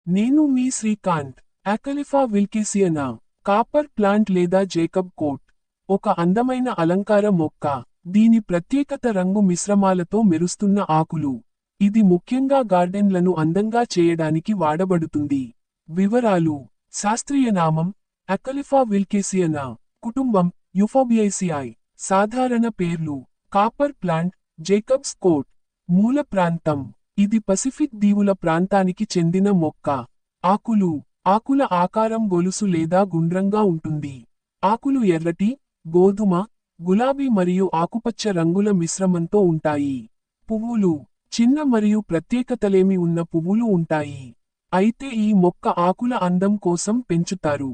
నేను మీ Srikanth. అకలిఫా విల్కేసియనా copper plant లేదా Jacob coat ఒక అందమైన అలంకార మొక్క. దీని ప్రత్యేకత రంగు మిశ్రమాలతో మెరుస్తున్న ఆకులు. ఇది ముఖ్యంగా గార్డెన్లను అందంగా చేయడానికి వాడబడుతుంది. వివరాలు: శాస్త్రీయ నామం అకలిఫా విల్కేసియనా. కుటుంబం యుఫోబియేసియాయ్. సాధారణ పేర్లు: కాపర్ ప్లాంట్, జేకబ్స్ కోట్. మూల ప్రాంతం: ఇది పసిఫిక్ దీవుల ప్రాంతానికి చెందిన మొక్క. ఆకులు: ఆకుల ఆకారం గొలుసు లేదా గుండ్రంగా ఉంటుంది. ఆకులు ఎర్రటి, గోధుమ, గులాబీ మరియు ఆకుపచ్చ రంగుల మిశ్రమంతో ఉంటాయి. పువ్వులు: చిన్న మరియు ప్రత్యేకతలేమి ఉన్న పువ్వులు ఉంటాయి. అయితే ఈ మొక్క ఆకుల అందం కోసం పెంచుతారు.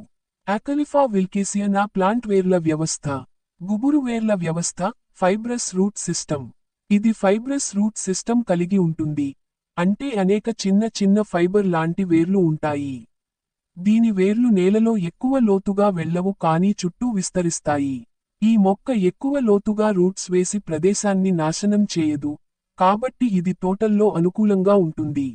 అకలిఫా విల్కేసియనా ప్లాంట్ వేర్ల వ్యవస్థ. గుబురు వేర్ల వ్యవస్థ, ఫైబ్రస్ రూట్ సిస్టమ్. ఇది ఫైబ్రస్ రూట్ సిస్టమ్ కలిగి ఉంటుంది. అంటే అనేక చిన్న చిన్న ఫైబర్ లాంటి వేర్లు ఉంటాయి. దీని వేర్లు నేలలో ఎక్కువ లోతుగా వెళ్ళవు కానీ చుట్టూ విస్తరిస్తాయి. ఈ మొక్క ఎక్కువ లోతుగా రూట్స్ వేసి ప్రదేశాన్ని నాశనం చేయదు, కాబట్టి ఇది తోటల్లో అనుకూలంగా ఉంటుంది.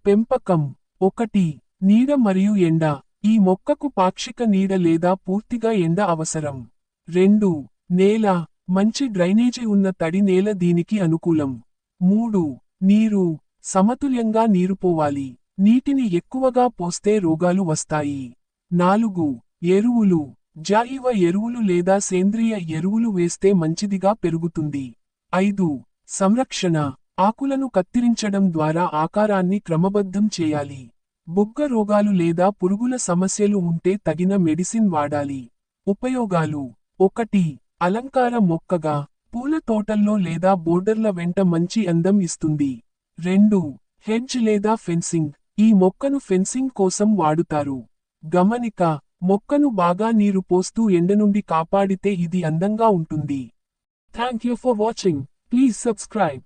పెంపకం: 1. నీడ మరియు ఎండ. ఈ మొక్కకు పాక్షిక నీడ లేదా పూర్తిగా ఎండ అవసరం. 2. నేల. మంచి డ్రైనేజీ ఉన్న తడి నేల దీనికి అనుకూలం. 3. నీరు. సమతుల్యంగా నీరు పోవాలి. నీటిని ఎక్కువగా పోస్తే రోగాలు వస్తాయి. 4. ఎరువులు. జైవ ఎరువులు లేదా సేంద్రియ ఎరువులు వేస్తే మంచిదిగా పెరుగుతుంది. 5. సంరక్షణ. ఆకులను కత్తిరించడం ద్వారా ఆకారాన్ని క్రమబద్ధం చేయాలి. బుగ్గ రోగాలు లేదా పురుగుల సమస్యలు ఉంటే తగిన మెడిసిన్ వాడాలి. ఉపయోగాలు: 1. అలంకార మొక్కగా పూల తోటల్లో లేదా బోర్డర్ల వెంట మంచి అందం ఇస్తుంది. 2. హెడ్జ్ లేదా ఫెన్సింగ్. ఈ మొక్కను ఫెన్సింగ్ కోసం వాడుతారు. గమనిక: మొక్కను బాగా నీరు పోస్తూ ఎండ నుండి కాపాడితే ఇది అందంగా ఉంటుంది. Thank you for watching. Please subscribe.